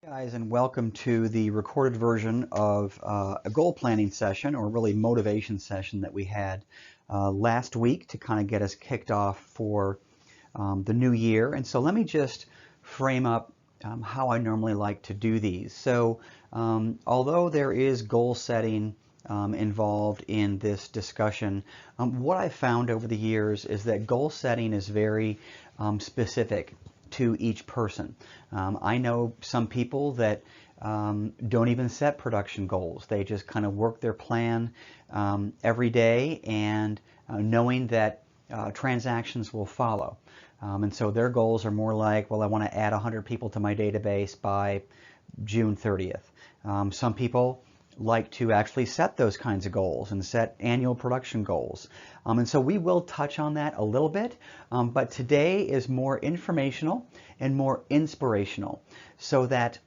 Guys, and welcome to the recorded version of a goal planning session, or really motivation session, that we had last week to kind of get us kicked off for the new year. And so let me just frame up how I normally like to do these. So although there is goal setting involved in this discussion, what I've found over the years is that goal setting is very specific to each person. I know some people that don't even set production goals. They just kind of work their plan every day, and knowing that transactions will follow. And so their goals are more like, well, I want to add 100 people to my database by June 30th. Some people like to actually set those kinds of goals and set annual production goals. And so we will touch on that a little bit, but today is more informational and more inspirational, so that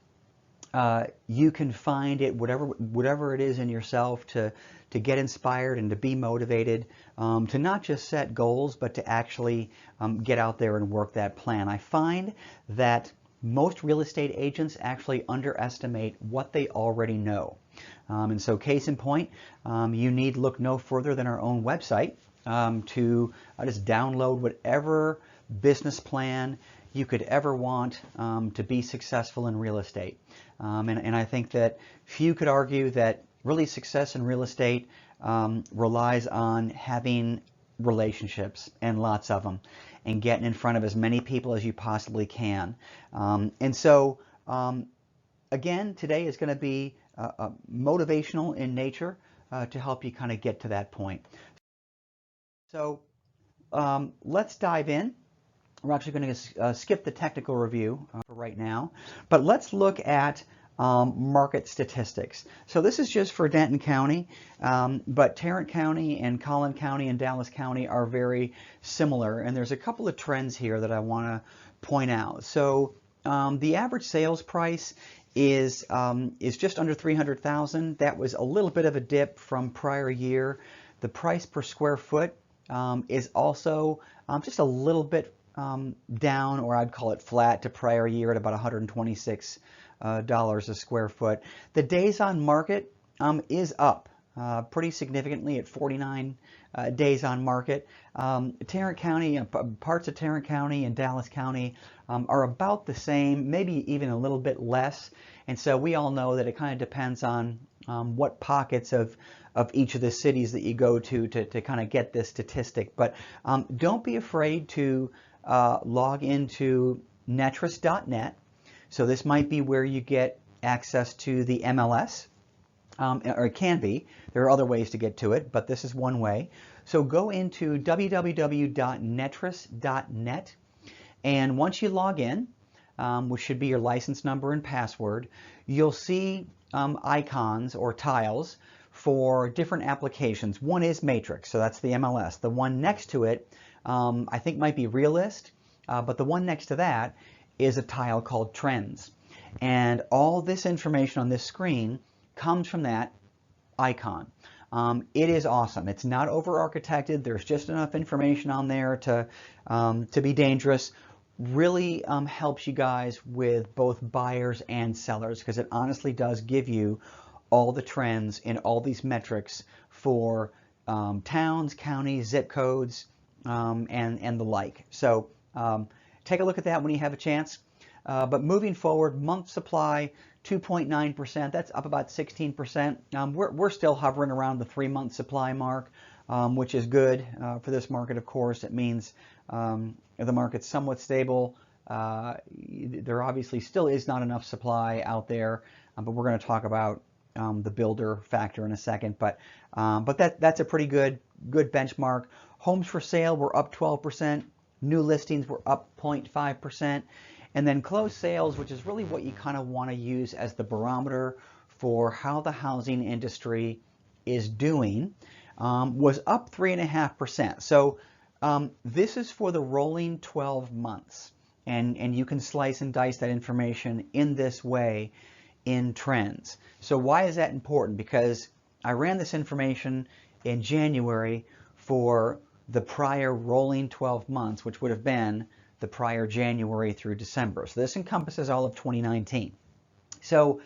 you can find it, whatever it is in yourself, to get inspired and to be motivated, to not just set goals, but to actually get out there and work that plan. I find that most real estate agents actually underestimate what they already know. And so case in point, you need look no further than our own website to just download whatever business plan you could ever want to be successful in real estate. And I think that few could argue that really success in real estate relies on having relationships, and lots of them, and getting in front of as many people as you possibly can. And so again, today is going to be motivational in nature to help you kind of get to that point. So let's dive in. We're actually going to skip the technical review for right now, but let's look at market statistics. So this is just for Denton County, but Tarrant County and Collin County and Dallas County are very similar, and there's a couple of trends here that I want to point out. So the average sales price is just under $300,000. That was a little bit of a dip from prior year. The price per square foot is also just a little bit down, or I'd call it flat, to prior year at about $126 a square foot. The days on market is up pretty significantly at 49 days on market. Tarrant County, parts of Tarrant County and Dallas County are about the same, maybe even a little bit less. And so we all know that it kind of depends on what pockets of each of the cities that you go to kind of get this statistic. But don't be afraid to log into netris.net. So this might be where you get access to the MLS, or it can be. There are other ways to get to it, but this is one way. So go into www.netris.net, and once you log in, which should be your license number and password, you'll see icons or tiles for different applications. One is Matrix, so that's the MLS. The one next to it, I think, might be Realist, but the one next to that is a tile called Trends. And all this information on this screen comes from that icon. It is awesome. It's not over-architected. There's just enough information on there to be dangerous. Really helps you guys with both buyers and sellers, because it honestly does give you all the trends in all these metrics for towns, counties, zip codes, and the like. So take a look at that when you have a chance. But moving forward, month supply 2.9%. That's up about 16%. We're still hovering around the 3-month supply mark, which is good for this market. Of course, it means the market's somewhat stable. There obviously still is not enough supply out there, but we're going to talk about the builder factor in a second. But that's a pretty good benchmark. Homes for sale were up 12%. New listings were up 0.5%. And then closed sales, which is really what you kind of want to use as the barometer for how the housing industry is doing, was up 3.5%. So this is for the rolling 12 months. And you can slice and dice that information in this way in trends. So why is that important? Because I ran this information in January for the prior rolling 12 months, which would have been the prior January through December. So this encompasses all of 2019. So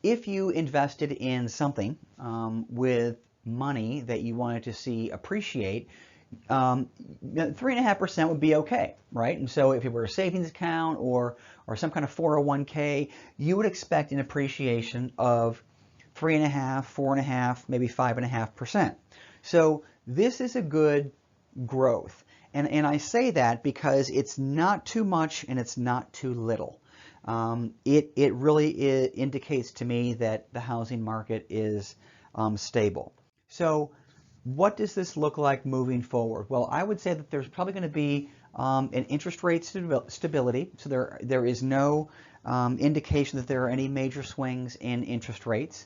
if you invested in something with money that you wanted to see appreciate, 3.5% would be okay, right? And so if it were a savings account or some kind of 401k, you would expect an appreciation of 3.5%, 4.5%, maybe 5.5%. So this is a good growth. And I say that because it's not too much and it's not too little. It really indicates to me that the housing market is stable. So what does this look like moving forward? Well, I would say that there's probably going to be an interest rate stability. So there is no indication that there are any major swings in interest rates.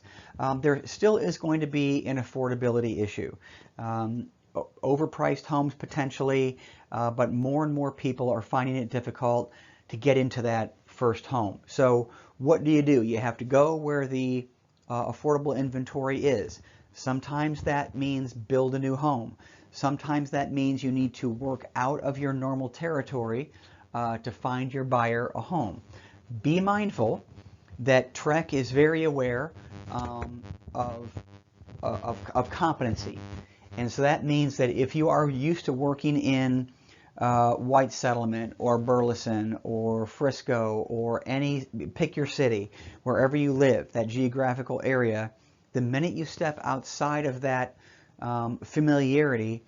There still is going to be an affordability issue. Overpriced homes potentially, but more and more people are finding it difficult to get into that first home. So what do? You have to go where the affordable inventory is. Sometimes that means build a new home. Sometimes that means you need to work out of your normal territory to find your buyer a home. Be mindful that TREC is very aware of competency. And so that means that if you are used to working in White Settlement or Burleson or Frisco or pick your city, wherever you live, that geographical area, the minute you step outside of that familiarity,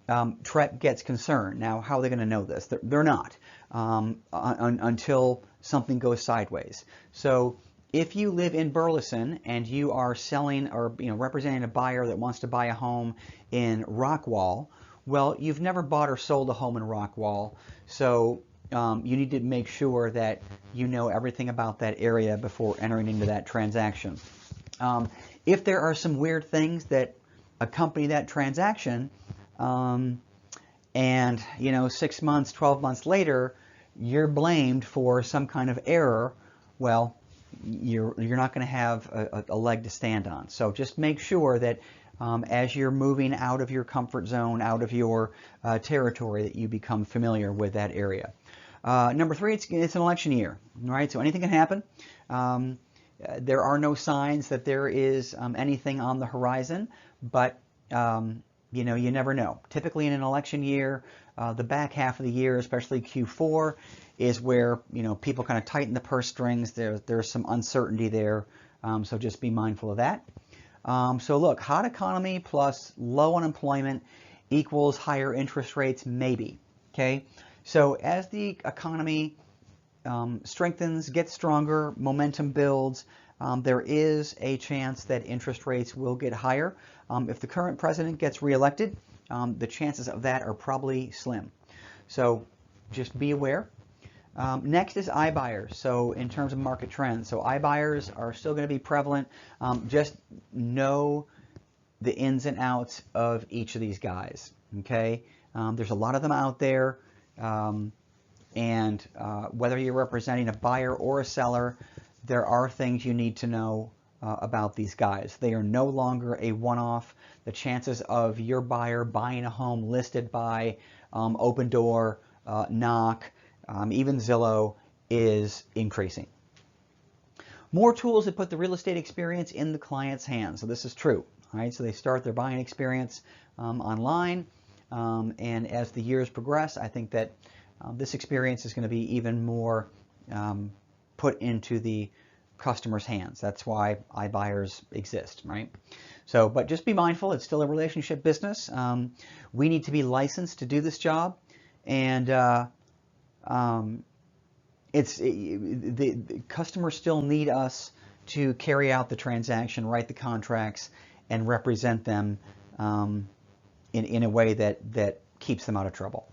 TREC gets concerned. Now, how are they going to know this? They're not until something goes sideways. So if you live in Burleson and you are selling or representing a buyer that wants to buy a home in Rockwall, well, you've never bought or sold a home in Rockwall, so you need to make sure that you know everything about that area before entering into that transaction. If there are some weird things that accompany that transaction, and 6 months, 12 months later, you're blamed for some kind of error, well, you're not going to have a leg to stand on. So just make sure that as you're moving out of your comfort zone, out of your territory, that you become familiar with that area. Number 3, it's an election year, right? So anything can happen. There are no signs that there is anything on the horizon, but you never know. Typically in an election year, the back half of the year, especially Q4, is where people kind of tighten the purse strings. There's some uncertainty there, so just be mindful of that. So look, hot economy plus low unemployment equals higher interest rates, maybe. Okay, so as the economy strengthens, gets stronger, momentum builds, there is a chance that interest rates will get higher. If the current president gets reelected, the chances of that are probably slim. So just be aware. Next is iBuyers. So in terms of market trends, so iBuyers are still going to be prevalent. Just know the ins and outs of each of these guys. Okay, there's a lot of them out there, and whether you're representing a buyer or a seller, there are things you need to know about these guys. They are no longer a one-off. The chances of your buyer buying a home listed by Open Door, Knock, even Zillow is increasing. More tools that put the real estate experience in the client's hands. So this is true, right? So they start their buying experience online, and as the years progress, I think that this experience is going to be even more put into the customer's hands. That's why iBuyers exist, right? So, but just be mindful, it's still a relationship business. We need to be licensed to do this job, and the customers still need us to carry out the transaction, write the contracts, and represent them in a way that keeps them out of trouble.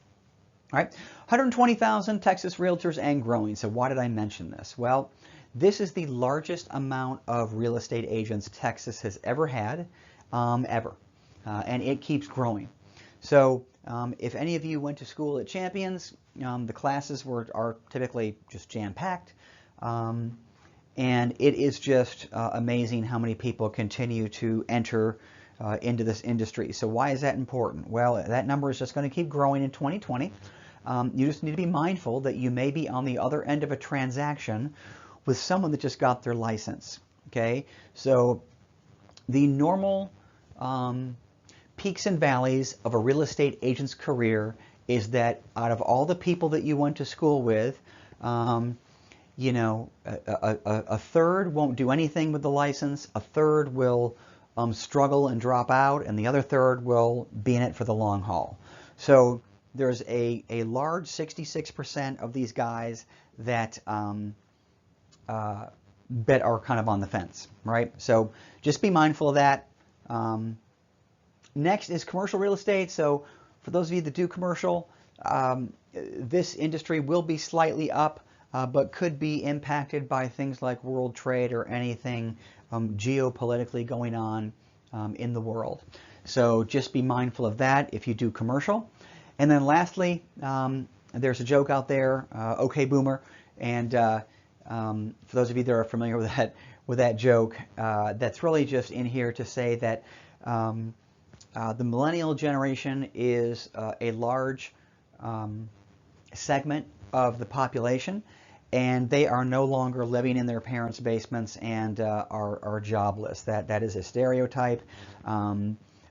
All right, 120,000 Texas realtors and growing. So why did I mention this? Well, this is the largest amount of real estate agents Texas has ever had, ever, and it keeps growing. So if any of you went to school at Champions, the classes are typically just jam-packed, and it is just amazing how many people continue to enter into this industry. So why is that important? Well, that number is just going to keep growing in 2020. You just need to be mindful that you may be on the other end of a transaction with someone that just got their license. Okay, so the normal peaks and valleys of a real estate agent's career is that out of all the people that you went to school with, you know, a third won't do anything with the license, a third will struggle and drop out, and the other third will be in it for the long haul. So there's a large 66% of these guys that that are kind of on the fence, right? So just be mindful of that. Next is commercial real estate. So for those of you that do commercial, this industry will be slightly up, but could be impacted by things like world trade or anything geopolitically going on in the world. So just be mindful of that if you do commercial. And then lastly, there's a joke out there, okay boomer, and for those of you that are familiar with that joke, that's really just in here to say that the millennial generation is a large segment of the population, and they are no longer living in their parents' basements and are jobless. That is a stereotype.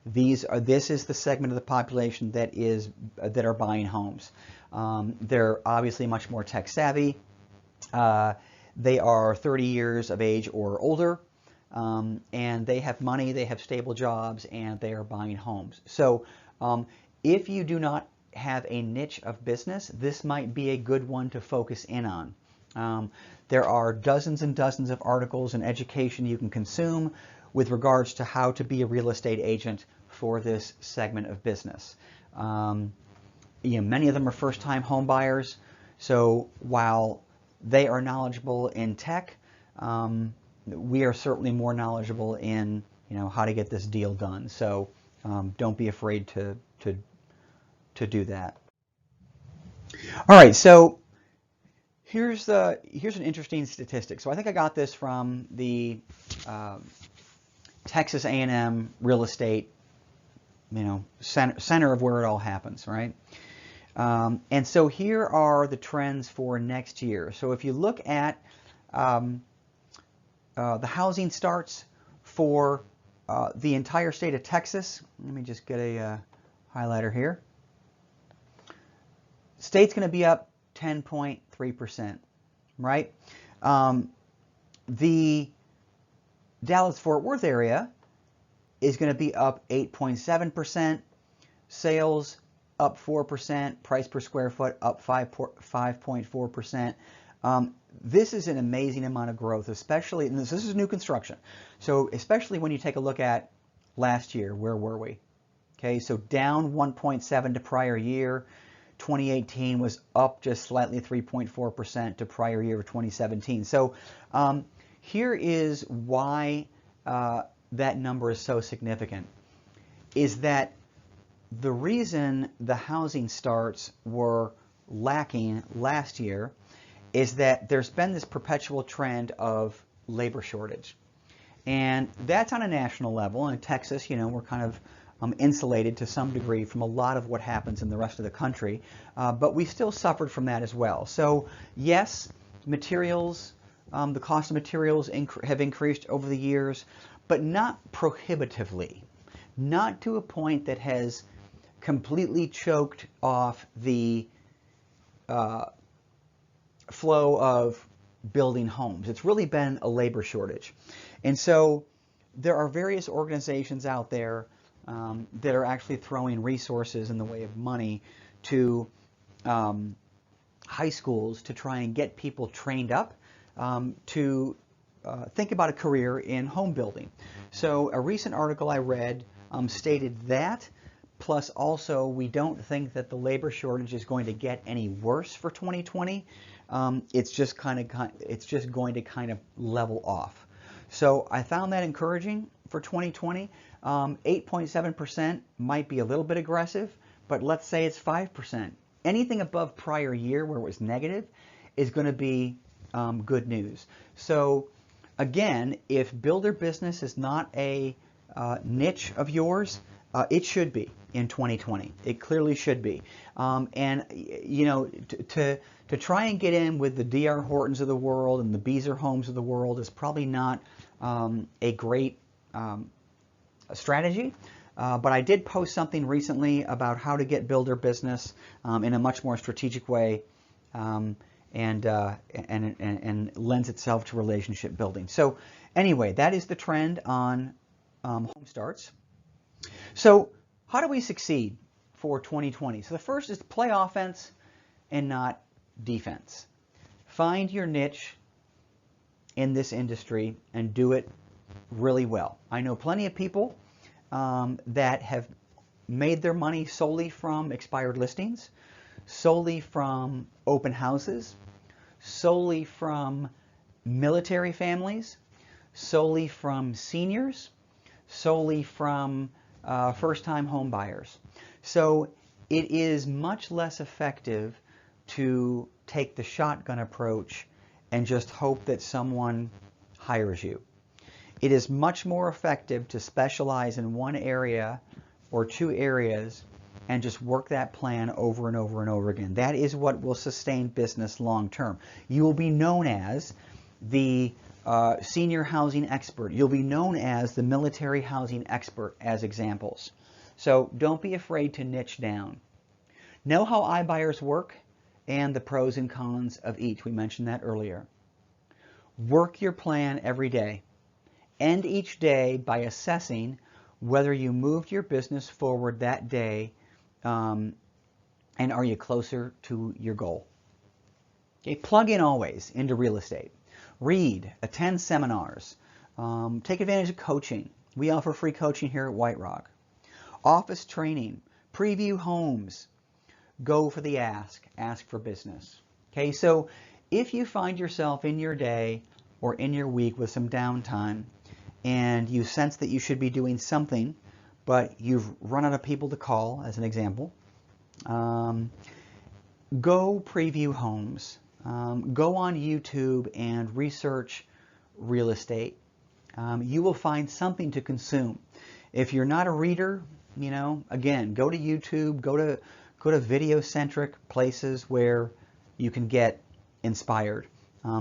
This is the segment of the population that are buying homes. They're obviously much more tech savvy. They are 30 years of age or older, and they have money, they have stable jobs, and they are buying homes. So if you do not have a niche of business, this might be a good one to focus in on. There are dozens and dozens of articles and education you can consume with regards to how to be a real estate agent for this segment of business. Many of them are first-time home buyers, so while they are knowledgeable in tech, we are certainly more knowledgeable in how to get this deal done. So don't be afraid to do that. All right, so here's an interesting statistic. So I think I got this from the Texas A&M real estate, center of where it all happens, right? And so here are the trends for next year. So if you look at the housing starts for the entire state of Texas, let me just get a highlighter here. State's going to be up 10.3%, right? The Dallas-Fort Worth area is going to be up 8.7%. Sales up 4%. Price per square foot up 5.4%. This is an amazing amount of growth, especially, and this is new construction. So especially when you take a look at last year, where were we? Okay, so down 1.7 to prior year. 2018 was up just slightly 3.4% to prior year of 2017. So here is why that number is so significant, is that the reason the housing starts were lacking last year is that there's been this perpetual trend of labor shortage. And that's on a national level. In Texas, we're kind of insulated to some degree from a lot of what happens in the rest of the country, but we still suffered from that as well. So yes, materials, the cost of materials have increased over the years, but not prohibitively, not to a point that has completely choked off the flow of building homes. It's really been a labor shortage. And so there are various organizations out there that are actually throwing resources in the way of money to high schools to try and get people trained up to think about a career in home building. So a recent article I read stated that, plus also we don't think that the labor shortage is going to get any worse for 2020. It's just going to kind of level off. So I found that encouraging for 2020. 8.7% might be a little bit aggressive, but let's say it's 5%. Anything above prior year where it was negative is going to be good news. So again, if builder business is not a niche of yours, It should be in 2020. It clearly should be. And you know, to try and get in with the D.R. Hortons of the world and the Beazer Homes of the world is probably not a great strategy. But I did post something recently about how to get builder business in a much more strategic way, and lends itself to relationship building. So anyway, that is the trend on home starts. So how do we succeed for 2020? So the first is to play offense and not defense. Find your niche in this industry and do it really well. I know plenty of people that have made their money solely from expired listings, solely from open houses, solely from military families, solely from seniors, solely from first-time home buyers. So it is much less effective to take the shotgun approach and just hope that someone hires you. It is much more effective to specialize in one area or two areas and just work that plan over and over and over again. That is what will sustain business long term. You will be known as the senior housing expert. You'll be known as the military housing expert as examples. So don't be afraid to niche down. Know how iBuyers work and the pros and cons of each. We mentioned that earlier. Work your plan every day. End each day by assessing whether you moved your business forward that day, and are you closer to your goal. Okay, plug in always into real estate. Read, attend seminars, take advantage of coaching. We offer free coaching here at White Rock. Office training, preview homes, go for the ask for business. Okay, so if you find yourself in your day or in your week with some downtime and you sense that you should be doing something, but you've run out of people to call, as an example, go preview homes. Go on YouTube and research real estate. You will find something to consume. If you're not a reader, you know, again, go to YouTube, go to video-centric places where you can get inspired.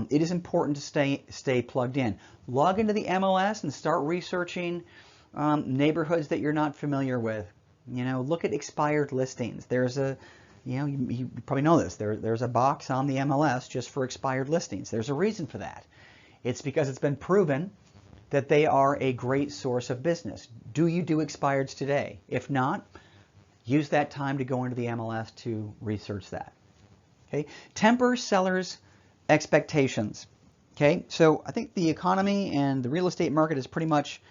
It is important to stay plugged in. Log into the MLS and start researching neighborhoods that you're not familiar with. You know, look at expired listings. There's a, you know, you probably know this. There's a box on the MLS just for expired listings. There's a reason for that. It's because it's been proven that they are a great source of business. Do you do expireds today? If not, use that time to go into the MLS to research that. Okay, temper sellers' expectations. Okay, so I think the economy and the real estate market is pretty much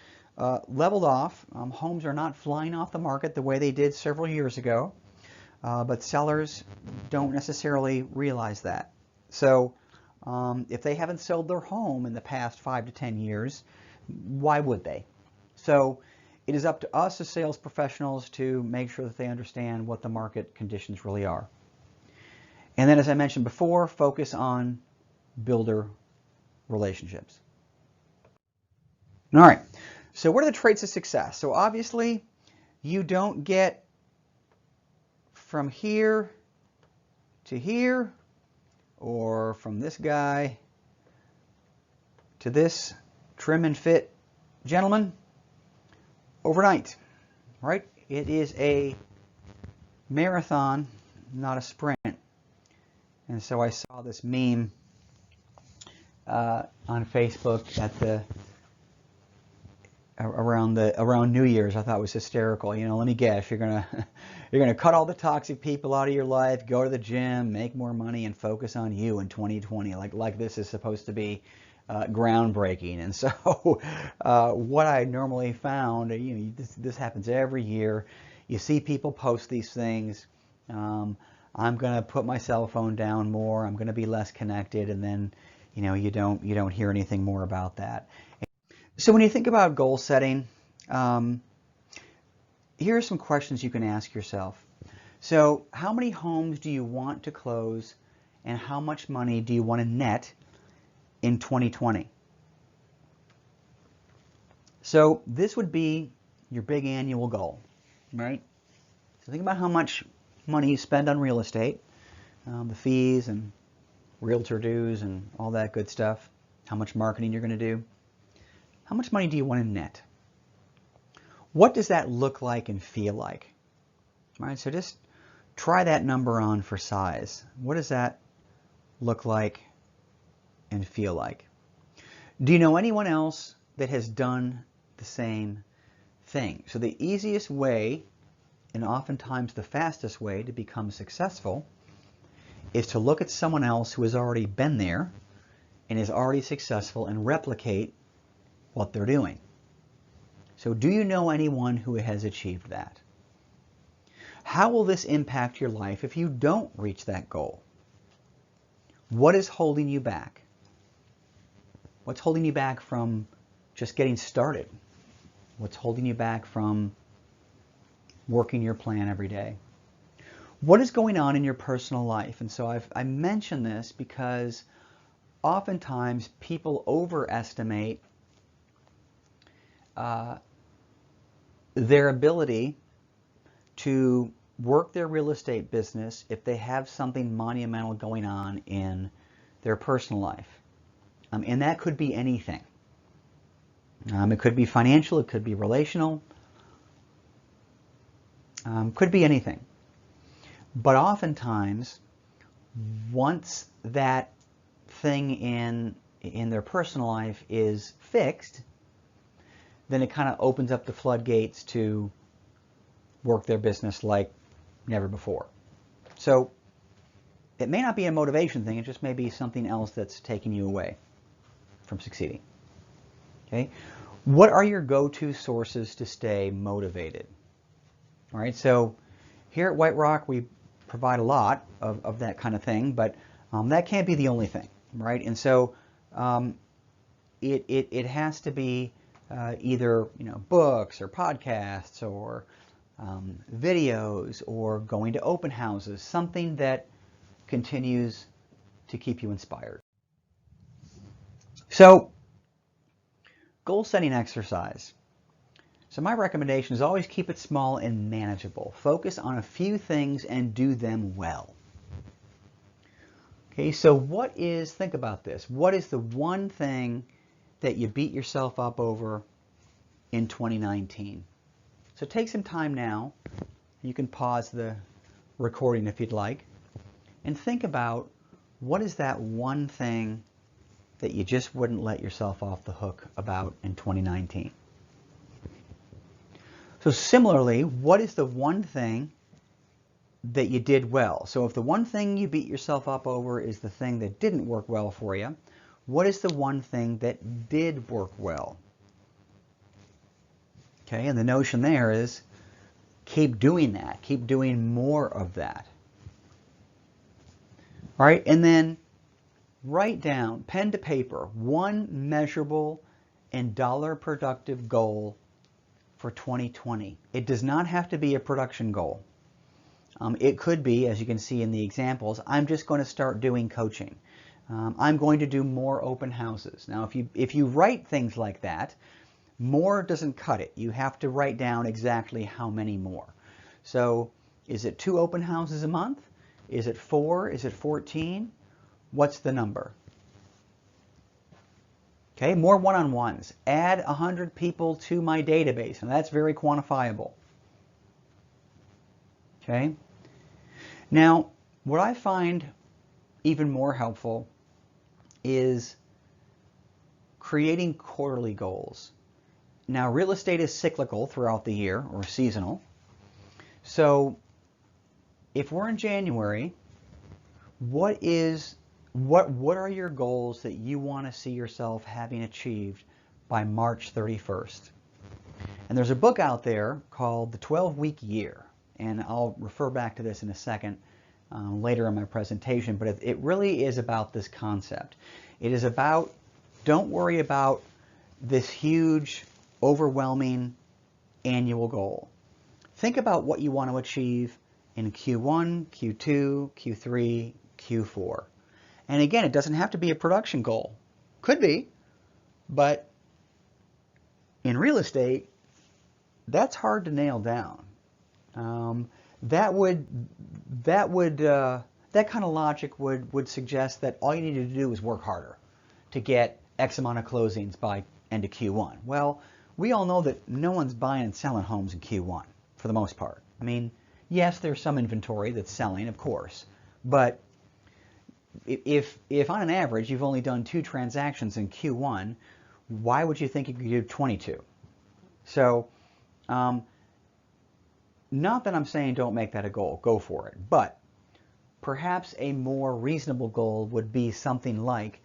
leveled off. Homes are not flying off the market the way they did several years ago, but sellers don't necessarily realize that. So if they haven't sold their home in the past 5 to 10 years, why would they? So it is up to us as sales professionals to make sure that they understand what the market conditions really are. And then, as I mentioned before, focus on builder relationships. All right, so what are the traits of success? So obviously, you don't get from here to here, or from this guy to this trim and fit gentleman overnight, right? It is a marathon, not a sprint. And so I saw this meme on Facebook at around New Year's. I thought it was hysterical. You know, let me guess, you're gonna cut all the toxic people out of your life, go to the gym, make more money, and focus on you in 2020. Like this is supposed to be groundbreaking. And so what I normally found, you know, this happens every year. You see people post these things. I'm going to put my cell phone down more. I'm going to be less connected, and then, you know, you don't hear anything more about that. So when you think about goal setting, here are some questions you can ask yourself. So how many homes do you want to close, and how much money do you want to net in 2020? So this would be your big annual goal. right? So think about how much money you spend on real estate, the fees and realtor dues and all that good stuff, how much marketing you're going to do. How much money do you want to net? What does that look like and feel like? All right, so just try that number on for size. What does that look like and feel like? Do you know anyone else that has done the same thing? So the easiest way, and oftentimes the fastest way to become successful, is to look at someone else who has already been there and is already successful and replicate what they're doing. So do you know anyone who has achieved that? How will this impact your life if you don't reach that goal? What is holding you back? What's holding you back from just getting started? What's holding you back from working your plan every day? What is going on in your personal life? And so I mention this because oftentimes people overestimate their ability to work their real estate business if they have something monumental going on in their personal life. And that could be anything. It could be financial, it could be relational, could be anything. But oftentimes, once that thing in their personal life is fixed, then it kind of opens up the floodgates to work their business like never before. So it may not be a motivation thing, it just may be something else that's taking you away from succeeding. Okay? What are your go-to sources to stay motivated? All right, so here at White Rock, we provide a lot of that kind of thing, but that can't be the only thing, right? And so it has to be either books or podcasts or videos or going to open houses, something that continues to keep you inspired. So, goal setting exercise. So my recommendation is always keep it small and manageable. Focus on a few things and do them well. Okay, so think about this. What is the one thing that you beat yourself up over in 2019? So take some time now. You can pause the recording if you'd like. And think about what is that one thing that you just wouldn't let yourself off the hook about in 2019. So similarly, what is the one thing that you did well? So if the one thing you beat yourself up over is the thing that didn't work well for you, what is the one thing that did work well? Okay, and the notion there is keep doing that. Keep doing more of that. All right, and then write down, pen to paper, one measurable and dollar productive goal for 2020. It does not have to be a production goal. It could be, as you can see in the examples, I'm just going to start doing coaching. I'm going to do more open houses. Now, if you write things like that, more doesn't cut it. You have to write down exactly how many more. So is it 2 open houses a month? Is it 4? Is it 14? What's the number? Okay, more one-on-ones. Add 100 people to my database, and that's very quantifiable. Okay? Now, what I find even more helpful is creating quarterly goals. Now, real estate is cyclical throughout the year, or seasonal. So, if we're in January, what are your goals that you want to see yourself having achieved by March 31st? And there's a book out there called The 12-Week Year, and I'll refer back to this in a second later in my presentation, but it really is about this concept. It is about, don't worry about this huge, overwhelming annual goal. Think about what you want to achieve in Q1, Q2, Q3, Q4. And again, it doesn't have to be a production goal. Could be, but in real estate, that's hard to nail down. That kind of logic would suggest that all you need to do is work harder to get X amount of closings by end of Q1. Well, we all know that no one's buying and selling homes in Q1 for the most part. I mean, yes, there's some inventory that's selling, of course, but if on an average you've only done 2 transactions in Q1, why would you think you could do 22? So, not that I'm saying don't make that a goal, go for it, but perhaps a more reasonable goal would be something like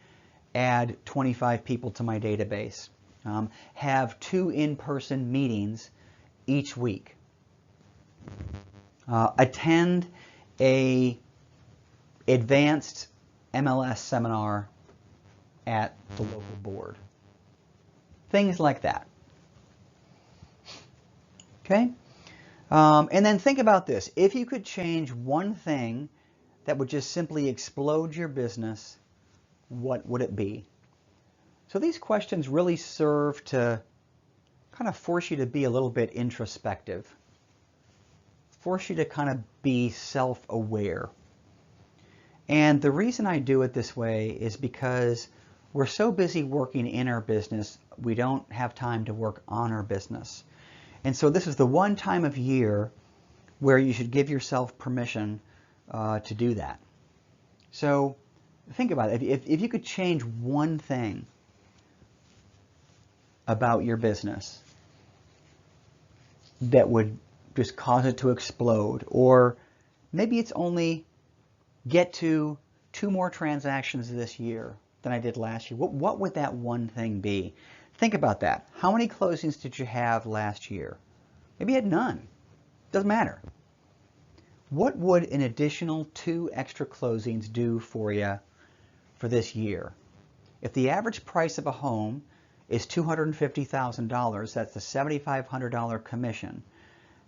add 25 people to my database, have 2 in-person meetings each week, attend a advanced MLS seminar at the local board. Things like that. Okay? And then think about this. If you could change one thing that would just simply explode your business, what would it be? So these questions really serve to kind of force you to be a little bit introspective, force you to kind of be self-aware. And the reason I do it this way is because we're so busy working in our business, we don't have time to work on our business. And so this is the one time of year where you should give yourself permission to do that. So think about it. If you could change one thing about your business that would just cause it to explode, or maybe it's only get to 2 more transactions this year than I did last year, what would that one thing be? Think about that. How many closings did you have last year? Maybe you had none. Doesn't matter. What would an additional 2 extra closings do for you for this year? If the average price of a home is $250,000, that's a $7,500 commission.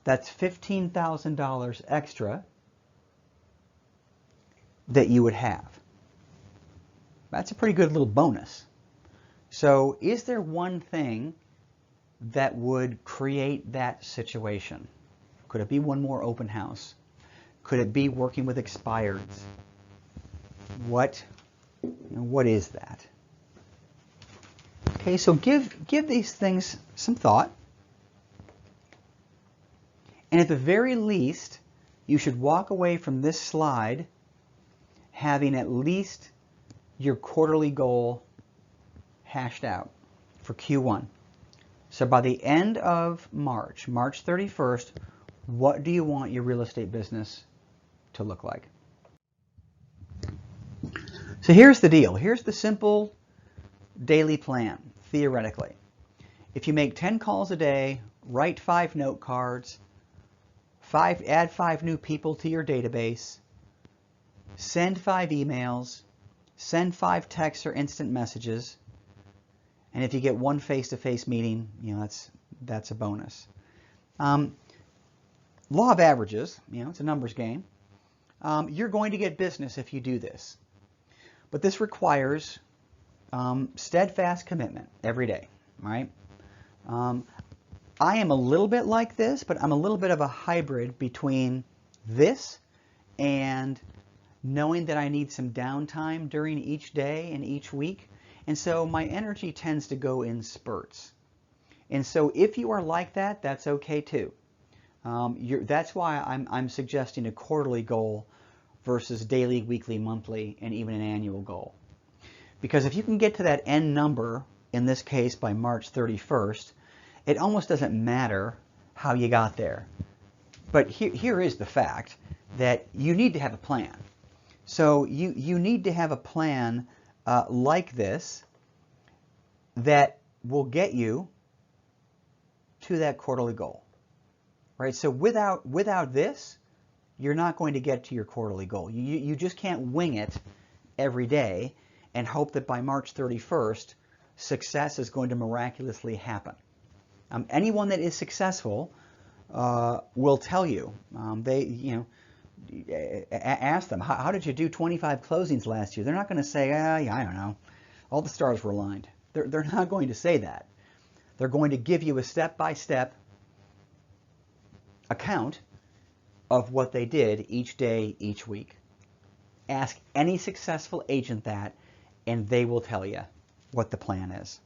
That's $15,000 extra that you would have. That's a pretty good little bonus. So is there one thing that would create that situation? Could it be one more open house? Could it be working with expireds? What is that? Okay, so give these things some thought. And at the very least, you should walk away from this slide having at least your quarterly goal hashed out for Q1. So by the end of March 31st, what do you want your real estate business to look like? So here's the deal. Here's the simple daily plan, theoretically. If you make 10 calls a day, write 5 note cards, add 5 new people to your database, send 5 emails, send 5 texts or instant messages, and if you get 1 face-to-face meeting, that's a bonus. Law of averages, it's a numbers game. You're going to get business if you do this, but this requires steadfast commitment every day, right? I am a little bit like this, but I'm a little bit of a hybrid between this and knowing that I need some downtime during each day and each week. And so my energy tends to go in spurts. And so if you are like that, that's okay too. That's why I'm suggesting a quarterly goal versus daily, weekly, monthly, and even an annual goal. Because if you can get to that end number, in this case by March 31st, it almost doesn't matter how you got there. But here is the fact that you need to have a plan. So you need to have a plan like this that will get you to that quarterly goal, right? So without this, you're not going to get to your quarterly goal. You just can't wing it every day and hope that by March 31st, success is going to miraculously happen. Anyone that is successful will tell you. Ask them, how did you do 25 closings last year? They're not going to say, yeah, I don't know. All the stars were aligned. They're not going to say that. They're going to give you a step-by-step account of what they did each day, each week. Ask any successful agent that, and they will tell you what the plan is.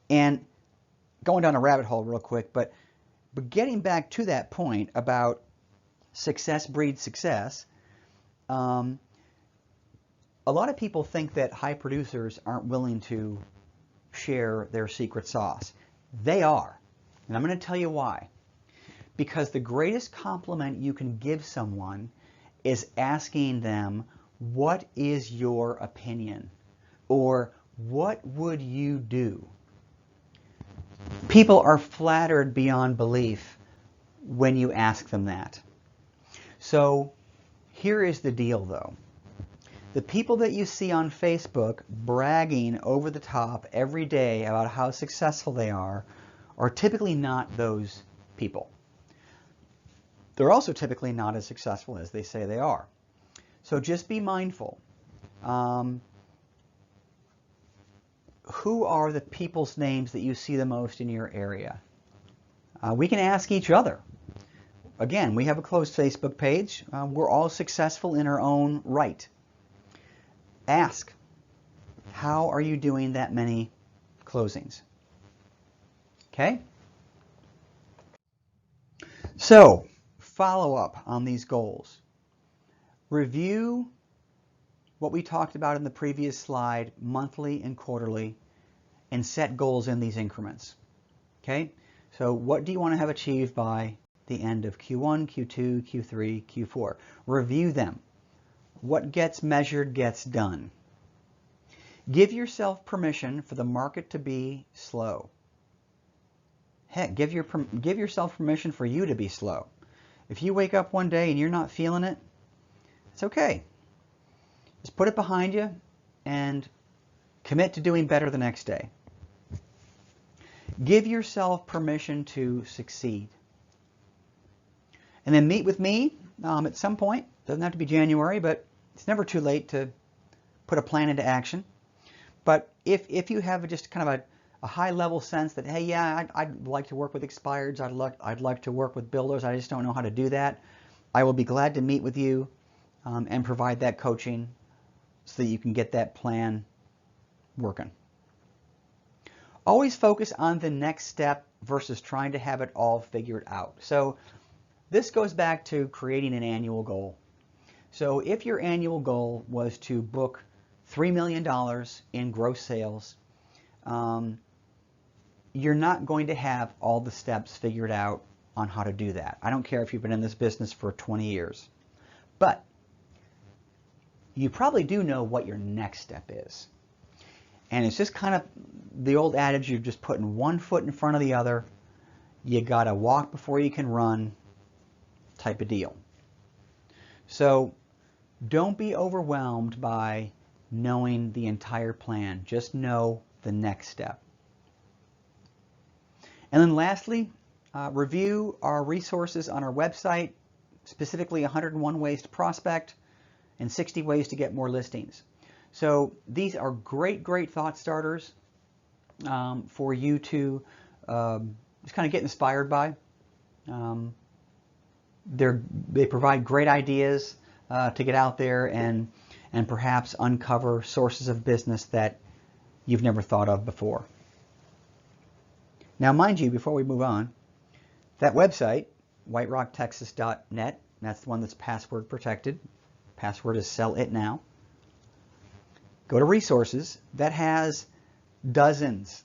And going down a rabbit hole real quick, but getting back to that point about success breeds success, a lot of people think that high producers aren't willing to share their secret sauce. They are, and I'm going to tell you why. Because the greatest compliment you can give someone is asking them, what is your opinion? Or what would you do? People are flattered beyond belief when you ask them that. So here is the deal though. The people that you see on Facebook bragging over the top every day about how successful they are typically not those people. They're also typically not as successful as they say they are. So just be mindful. Who are the people's names that you see the most in your area? We can ask each other. Again, we have a closed Facebook page. We're all successful in our own right. Ask, how are you doing that many closings? Okay? So, follow up on these goals. Review what we talked about in the previous slide monthly and quarterly, and set goals in these increments. Okay? So what do you want to have achieved by the end of Q1, Q2, Q3, Q4? Review them. What gets measured gets done. Give yourself permission for the market to be slow. Heck, give yourself permission for you to be slow. If you wake up one day and you're not feeling it, it's okay. Just put it behind you and commit to doing better the next day. Give yourself permission to succeed. And then meet with me at some point. Doesn't have to be January, but it's never too late to put a plan into action. But if you have just kind of a high-level sense that, hey, yeah, I'd like to work with expireds, I'd like to work with builders, I just don't know how to do that, I will be glad to meet with you and provide that coaching so that you can get that plan working. Always focus on the next step versus trying to have it all figured out. So this goes back to creating an annual goal. So if your annual goal was to book $3 million in gross sales, you're not going to have all the steps figured out on how to do that. I don't care if you've been in this business for 20 years. But you probably do know what your next step is. And it's just kind of the old adage, you're just putting one foot in front of the other. You got to walk before you can run type of deal. So don't be overwhelmed by knowing the entire plan. Just know the next step. And then lastly, review our resources on our website, specifically 101 Ways to Prospect and 60 Ways to Get More Listings. So these are great thought starters for you to just kind of get inspired by. They provide great ideas to get out there and perhaps uncover sources of business that you've never thought of before. Now, mind you, before we move on, that website, whiterocktexas.net, that's the one that's password protected. Password is sell it now. Go to resources. That has dozens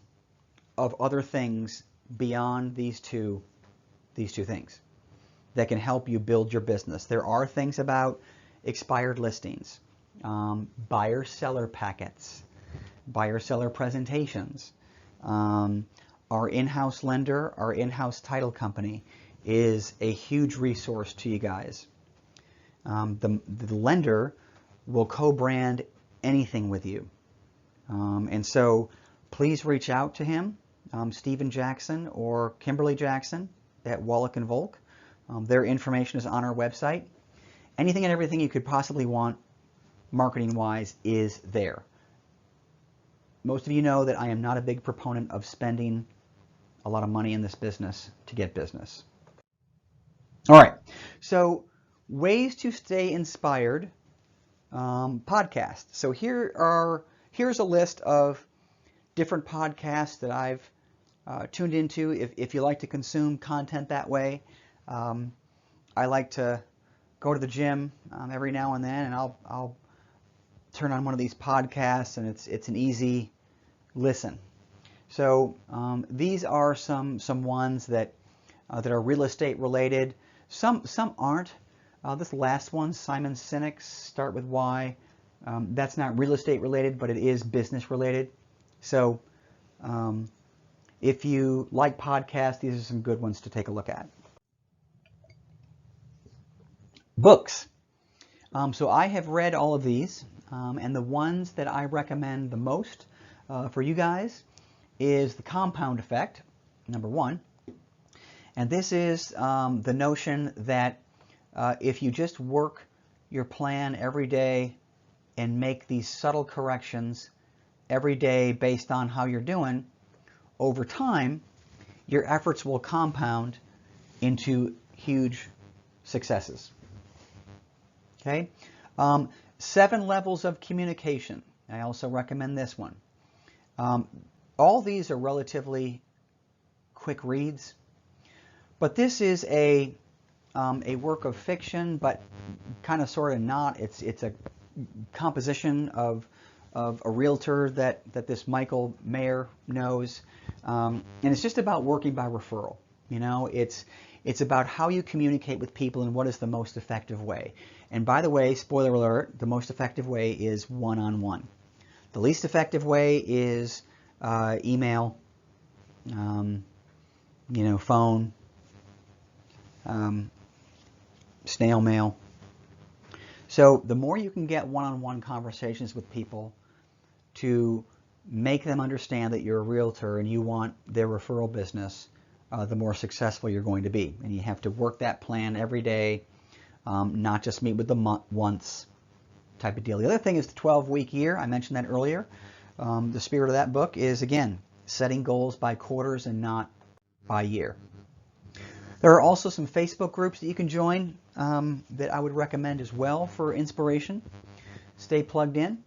of other things beyond these two things that can help you build your business. There are things about expired listings, buyer-seller packets, buyer-seller presentations. Our in-house lender, our in-house title company is a huge resource to you guys. The lender will co-brand anything with you. And so please reach out to him, Stephen Jackson or Kimberly Jackson at Wallach & Volk. Their information is on our website. Anything and everything you could possibly want marketing-wise is there. Most of you know that I am not a big proponent of spending a lot of money in this business to get business. All right, so ways to stay inspired podcast. So here's a list of different podcasts that I've tuned into. If you like to consume content that way, I like to go to the gym every now and then, and I'll turn on one of these podcasts, and it's an easy listen. So these are some ones that are real estate related. Some aren't. This last one, Simon Sinek's Start With Why, that's not real estate related, but it is business related. So if you like podcasts, these are some good ones to take a look at. Books. So I have read all of these, and the ones that I recommend the most for you guys is The Compound Effect, number one. And this is the notion that if you just work your plan every day and make these subtle corrections every day based on how you're doing, over time, your efforts will compound into huge successes. Okay? 7 levels of communication. I also recommend this one. All these are relatively quick reads, but this is a work of fiction, but kind of sort of not. It's a composition of a realtor that this Michael Mayer knows, and it's just about working by referral. You know, it's about how you communicate with people and what is the most effective way. And by the way, spoiler alert, the most effective way is one-on-one. The least effective way is email, phone, snail mail. So the more you can get one-on-one conversations with people to make them understand that you're a realtor and you want their referral business, the more successful you're going to be. And you have to work that plan every day, not just meet with them once type of deal. The other thing is the 12-week year. I mentioned that earlier. The spirit of that book is, again, setting goals by quarters and not by year. There are also some Facebook groups that you can join that I would recommend as well for inspiration. Stay plugged in.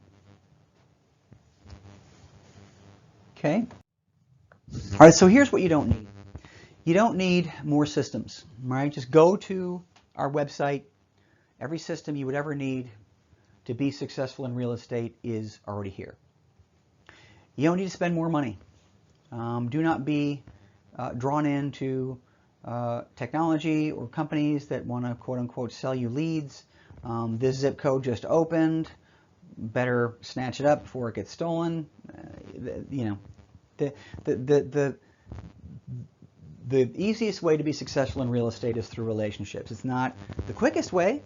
Okay. All right, so here's what you don't need. You don't need more systems, right? Just go to our website. Every system you would ever need to be successful in real estate is already here. You don't need to spend more money. Do not be drawn into technology or companies that want to quote unquote sell you leads. This zip code just opened. Better snatch it up before it gets stolen. The easiest way to be successful in real estate is through relationships. It's not the quickest way,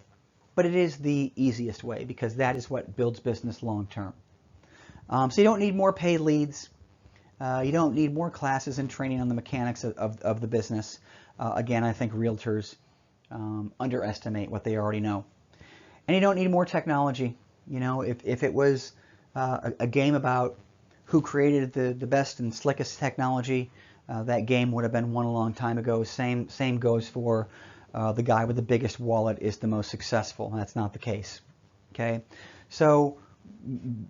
but it is the easiest way because that is what builds business long term. So you don't need more paid leads. You don't need more classes and training on the mechanics of the business. Again, I think realtors underestimate what they already know. And you don't need more technology. You know, if it was a game about who created the best and slickest technology, that game would have been won a long time ago. Same goes for the guy with the biggest wallet is the most successful. That's not the case. Okay, so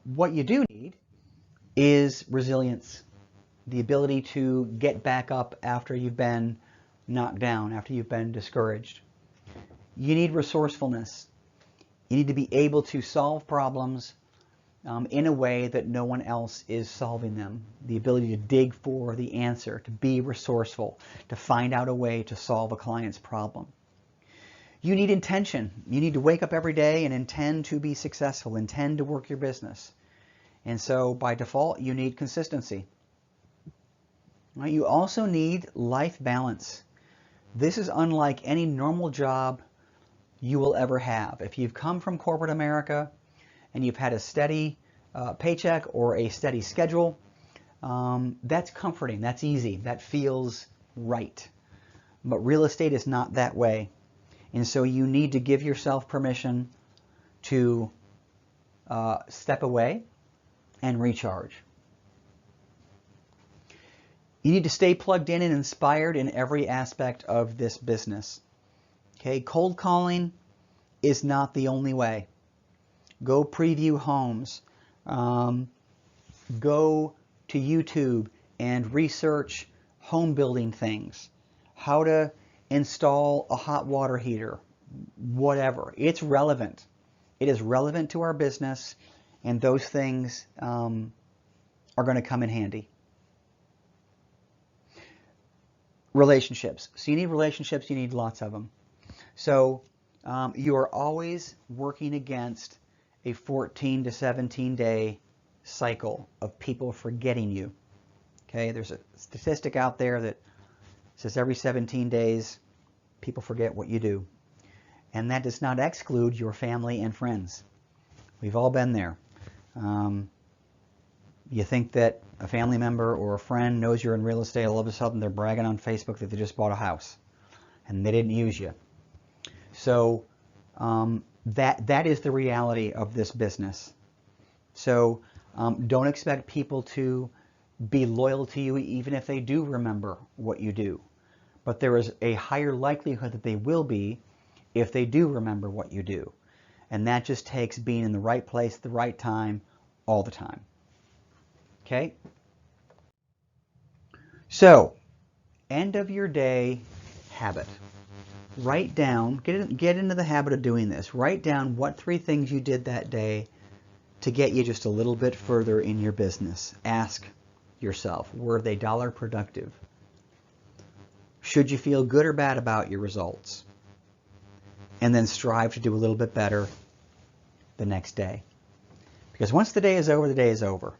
what you do need is resilience, the ability to get back up after you've been knocked down, after you've been discouraged. You need resourcefulness. You need to be able to solve problems in a way that no one else is solving them. The ability to dig for the answer, to be resourceful, to find out a way to solve a client's problem. You need intention. You need to wake up every day and intend to be successful, intend to work your business. And so by default, you need consistency. Right? You also need life balance. This is unlike any normal job you will ever have. If you've come from corporate America and you've had a steady paycheck or a steady schedule, that's comforting, that's easy, that feels right. But real estate is not that way. And so you need to give yourself permission to step away and recharge. You need to stay plugged in and inspired in every aspect of this business. Okay, cold calling is not the only way. Go preview homes. Go to YouTube and research home building things. How to install a hot water heater. Whatever. It's relevant. It is relevant to our business, and those things are going to come in handy. Relationships. So you need relationships, you need lots of them. So you are always working against a 14 to 17 day cycle of people forgetting you. Okay, there's a statistic out there that says every 17 days people forget what you do. And that does not exclude your family and friends. We've all been there. You think that a family member or a friend knows you're in real estate, all of a sudden they're bragging on Facebook that they just bought a house and they didn't use you. So that is the reality of this business. So don't expect people to be loyal to you even if they do remember what you do. But there is a higher likelihood that they will be if they do remember what you do. And that just takes being in the right place at the right time all the time. Okay? So, end of your day habit. Write down, get into the habit of doing this. Write down what 3 things you did that day to get you just a little bit further in your business. Ask yourself, were they dollar productive? Should you feel good or bad about your results? And then strive to do a little bit better the next day. Because once the day is over, the day is over.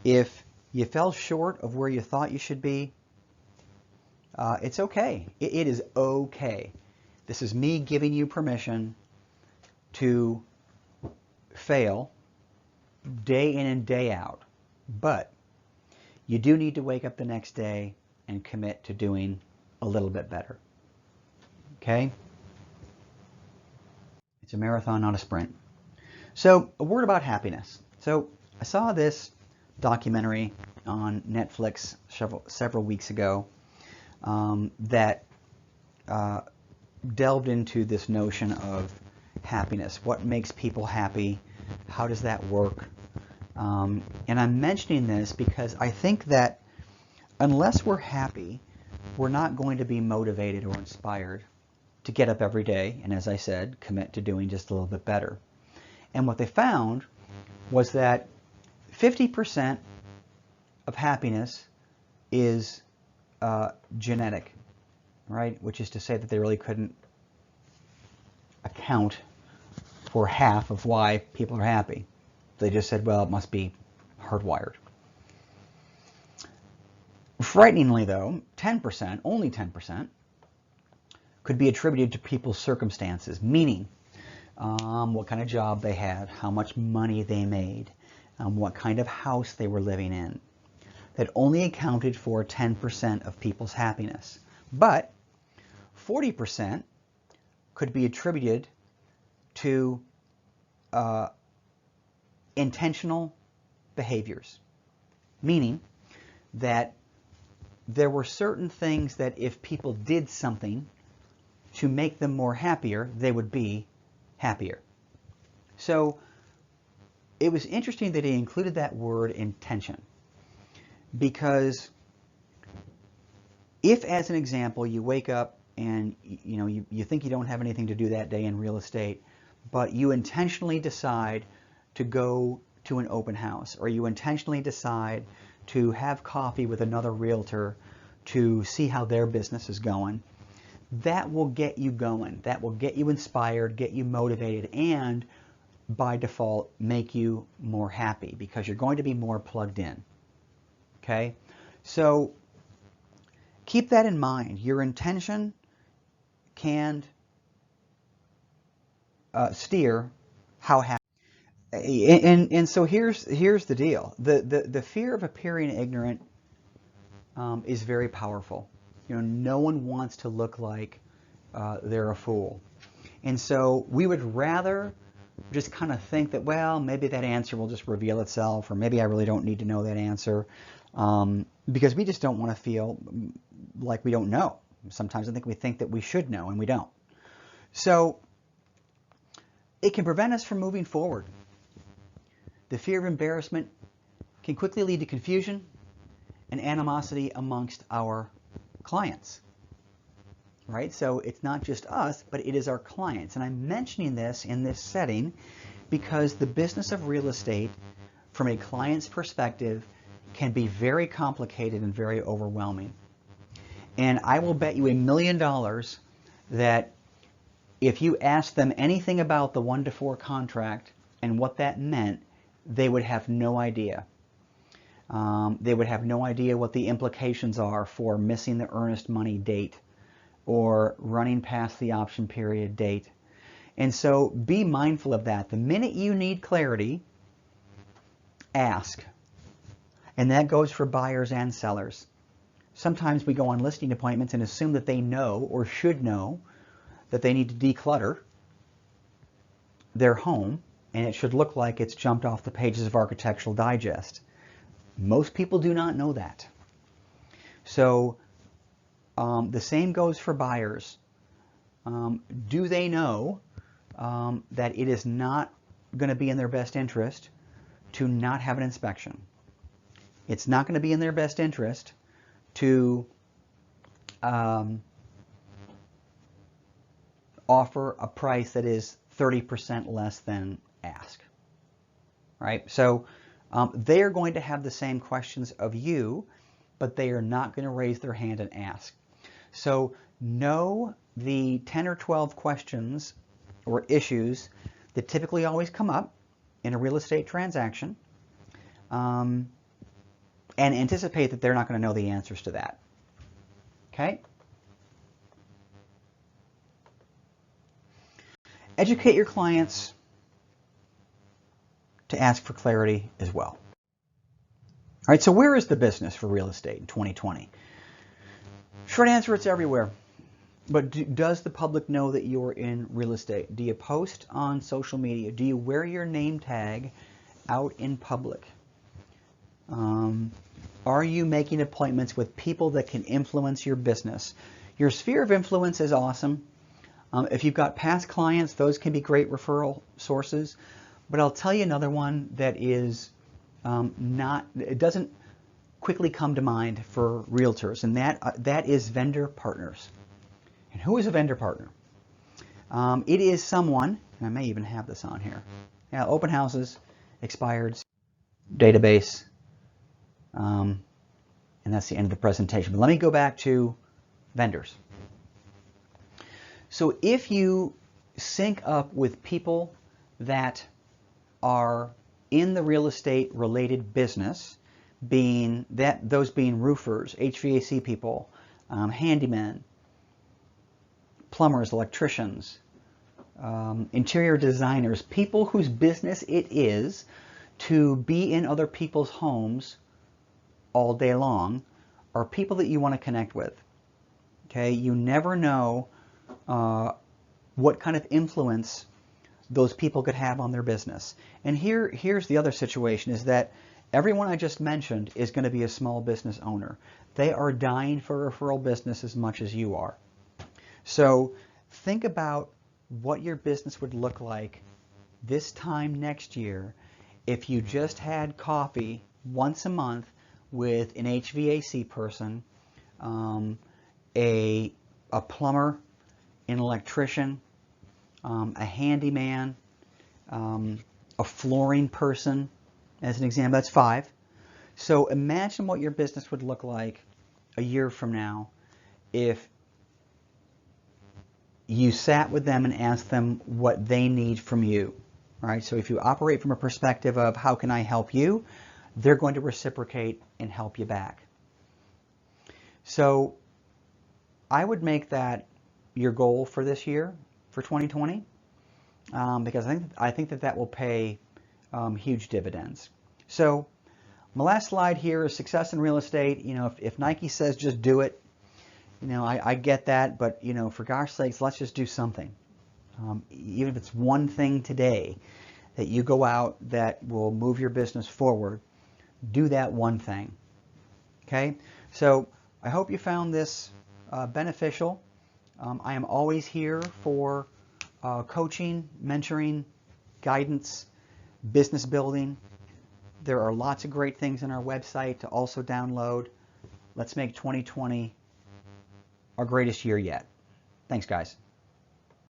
If you fell short of where you thought you should be, it's okay. It is okay. This is me giving you permission to fail day in and day out. But you do need to wake up the next day and commit to doing a little bit better. Okay? It's a marathon, not a sprint. So, a word about happiness. So, I saw this documentary on Netflix several weeks ago that delved into this notion of happiness. What makes people happy? How does that work? And I'm mentioning this because I think that unless we're happy, we're not going to be motivated or inspired to get up every day and, as I said, commit to doing just a little bit better. And what they found was that 50% of happiness is genetic, right? Which is to say that they really couldn't account for half of why people are happy. They just said, well, it must be hardwired. Frighteningly, though, 10%, only 10%, could be attributed to people's circumstances, meaning what kind of job they had, how much money they made, what kind of house they were living in. That only accounted for 10% of people's happiness. But 40% could be attributed to intentional behaviors, meaning that there were certain things that if people did something to make them more happier, they would be happier. So it was interesting that he included that word intention, because if, as an example, you wake up and you think you don't have anything to do that day in real estate, but you intentionally decide to go to an open house, or you intentionally decide to have coffee with another realtor to see how their business is going, that will get you going. That will get you inspired, get you motivated, and by default make you more happy because you're going to be more plugged in. Okay? So keep that in mind. Your intention can steer how happy. And so here's the deal. The fear of appearing ignorant is very powerful. No one wants to look like they're a fool. And so we would rather just kind of think that, well, maybe that answer will just reveal itself, or maybe I really don't need to know that answer, because we just don't want to feel like we don't know. Sometimes I think we think that we should know, and we don't. So it can prevent us from moving forward. The fear of embarrassment can quickly lead to confusion and animosity amongst our clients, right? So it's not just us, but it is our clients. And I'm mentioning this in this setting because the business of real estate, from a client's perspective, can be very complicated and very overwhelming. And I will bet you $1 million that if you asked them anything about the 1-to-4 contract and what that meant, they would have no idea. They would have no idea what the implications are for missing the earnest money date or running past the option period date. And so be mindful of that. The minute you need clarity, ask. And that goes for buyers and sellers. Sometimes we go on listing appointments and assume that they know or should know that they need to declutter their home, and it should look like it's jumped off the pages of Architectural Digest. Most people do not know that. So the same goes for buyers. Do they know that it is not going to be in their best interest to not have an inspection? It's not going to be in their best interest to offer a price that is 30% less than ask, right? So they are going to have the same questions of you, but they are not going to raise their hand and ask. So know the 10 or 12 questions or issues that typically always come up in a real estate transaction, and anticipate that they're not going to know the answers to that. Okay? Educate your clients to ask for clarity as well. All right, so where is the business for real estate in 2020? Short answer, it's everywhere. But does the public know that you're in real estate? Do you post on social media? Do you wear your name tag out in public? Are you making appointments with people that can influence your business? Your sphere of influence is awesome. If you've got past clients, those can be great referral sources. But I'll tell you another one that is it doesn't quickly come to mind for realtors, and that is vendor partners. And who is a vendor partner? It is someone, and I may even have this on here. Yeah, open houses, expireds, database, and that's the end of the presentation. But let me go back to vendors. So if you sync up with people that are in the real estate related business, those being roofers, HVAC people, handymen, plumbers, electricians, interior designers, people whose business it is to be in other people's homes all day long, are people that you want to connect with. Okay, you never know what kind of influence those people could have on their business. And here's the other situation, is that everyone I just mentioned is going to be a small business owner. They are dying for referral business as much as you are. So think about what your business would look like this time next year if you just had coffee once a month with an HVAC person, a plumber, an electrician, a handyman, a flooring person, as an example. That's 5. So imagine what your business would look like a year from now if you sat with them and asked them what they need from you. Right? So if you operate from a perspective of how can I help you, they're going to reciprocate and help you back. So I would make that your goal for this year, for 2020, because I think that will pay huge dividends. So my last slide here is success in real estate. You know, if Nike says just do it, you know, I get that, but you know, for gosh sakes, let's just do something. Even if it's one thing today that you go out that will move your business forward, do that one thing. Okay, so I hope you found this beneficial. I am always here for coaching, mentoring, guidance, business building. There are lots of great things on our website to also download. Let's make 2020 our greatest year yet. Thanks, guys.